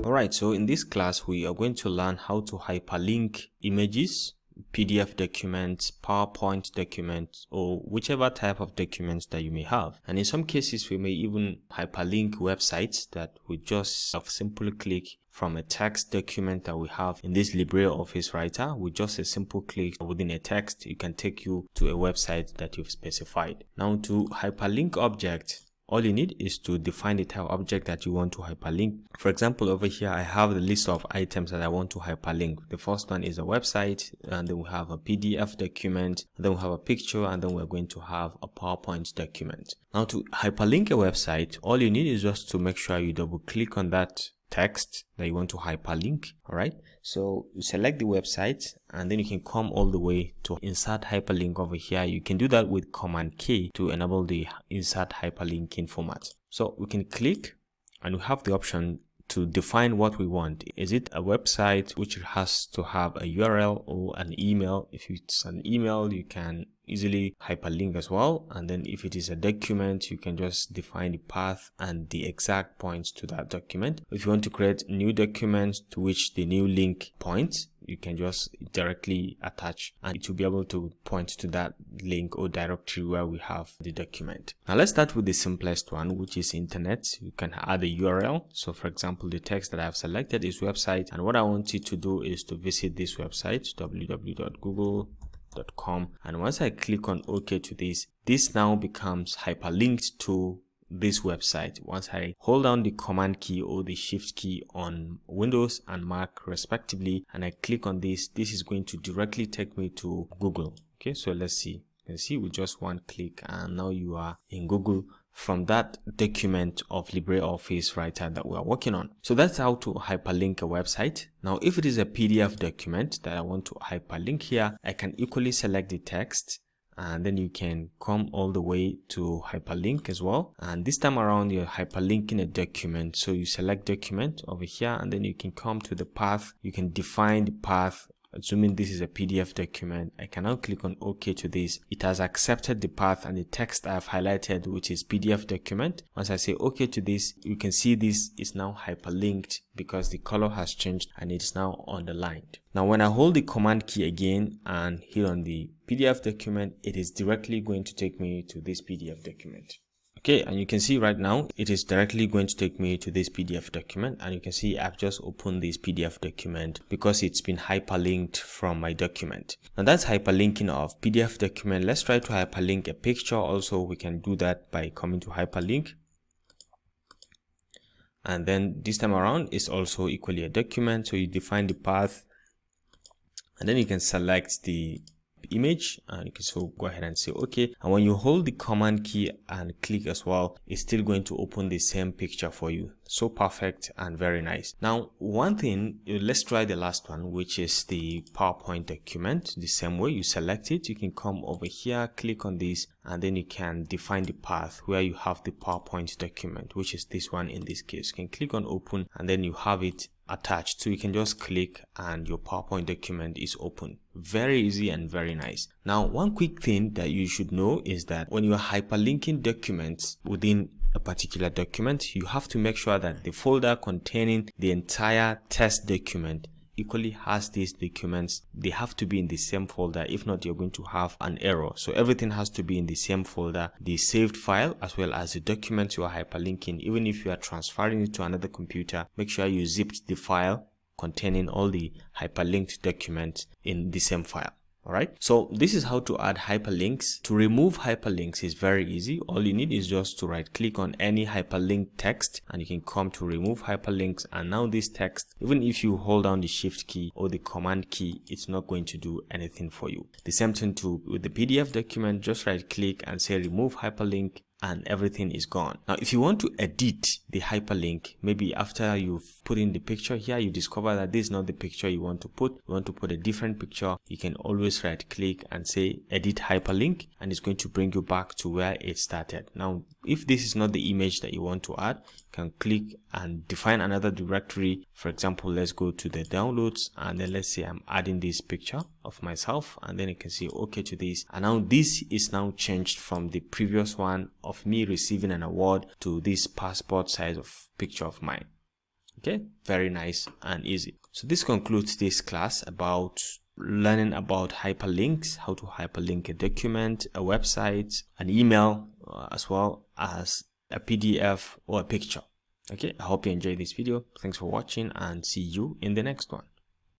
Alright, so in this class we are going to learn how to hyperlink images, PDF documents, PowerPoint documents, or whichever type of documents that you may have. And in some cases we may even hyperlink websites that we just simply click from a text document that we have in this LibreOffice writer. With just a simple click within a text, it can take you to a website that you've specified. Now, to hyperlink object, all you need is to define the type of object that you want to hyperlink. For example, over here I have the list of items that I want to hyperlink. The first one is a website, and then we have a PDF document, then we have a picture, and then we're going to have a PowerPoint document. Now, to hyperlink a website, all you need is just to make sure you double click on that text that you want to hyperlink. All right, so you select the website, and then you can come all the way to insert hyperlink over here. You can do that with Command K to enable the insert hyperlinking format. So we can click, and we have the option to define what we want. Is it a website which has to have a URL, or an email? If it's an email, you can easily hyperlink as well. And then if it is a document, you can just define the path and the exact points to that document. If you want to create new documents to which the new link points, you can just directly attach, and it will be able to point to that link or directory where we have the document. Now let's start with the simplest one, which is internet. You can add a URL. So for example, the text that I've selected is website, and what I want you to do is to visit this website, www.google.com, and once I click on OK to this now becomes hyperlinked to this website. Once I hold down the Command key or the Shift key on Windows and Mac respectively, and I click on this is going to directly take me to Google. Okay, so let's see. You can see with just one click, and now you are in Google from that document of LibreOffice writer that we are working on. So that's how to hyperlink a website. Now, if it is a PDF document that I want to hyperlink here, I can equally select the text, and then you can come all the way to hyperlink as well. And this time around, you're hyperlinking a document. So you select document over here, and then you can come to the path. You can define the path. Assuming this is a PDF document, I can now click on OK to this. It has accepted the path and the text I have highlighted, which is PDF document. Once I say OK to this, you can see this is now hyperlinked because the color has changed and it's now underlined. Now, when I hold the Command key again and hit on the PDF document, it is directly going to take me to this PDF document. Okay, and you can see right now it is directly going to take me to this PDF document, and you can see I've just opened this PDF document because it's been hyperlinked from my document. Now that's hyperlinking of PDF document. Let's try to hyperlink a picture. Also, we can do that by coming to hyperlink, and then this time around is also equally a document. So you define the path, and then you can select the image, and you can so go ahead and say OK. And when you hold the Command key and click as well, it's still going to open the same picture for you. So perfect and very nice. Now, one thing, let's try the last one, which is the PowerPoint document. The same way, you select it, you can come over here, click on this, and then you can define the path where you have the PowerPoint document, which is this one in this case. You can click on open, and then you have it attached, so you can just click and your PowerPoint document is open. Very easy and very nice. Now, one quick thing that you should know is that when you are hyperlinking documents within a particular document, you have to make sure that the folder containing the entire test document equally has these documents. They have to be in the same folder. If not, you're going to have an error. So everything has to be in the same folder, the saved file as well as the documents you are hyperlinking. Even if you are transferring it to another computer, make sure you zipped the file containing all the hyperlinked documents in the same file. Alright, so this is how to add hyperlinks. To remove hyperlinks is very easy. All you need is just to right click on any hyperlink text, and you can come to remove hyperlinks, and now this text, even if you hold down the Shift key or the Command key, it's not going to do anything for you. The same thing too with the PDF document. Just right click and say remove hyperlink, and everything is gone. Now, if you want to edit the hyperlink, maybe after you've put in the picture here, you discover that this is not the picture you want to put. You want to put a different picture. You can always right click and say edit hyperlink, and it's going to bring you back to where it started. Now, if this is not the image that you want to add, you can click and define another directory. For example, let's go to the downloads, and then let's say I'm adding this picture of myself, and then you can say OK to this, and now this is now changed from the previous one of me receiving an award to this passport size of picture of mine. Okay, very nice and easy. So this concludes this class about learning about hyperlinks, how to hyperlink a document, a website, an email, as well as a PDF or a picture. Okay, I hope you enjoyed this video. Thanks for watching and see you in the next one.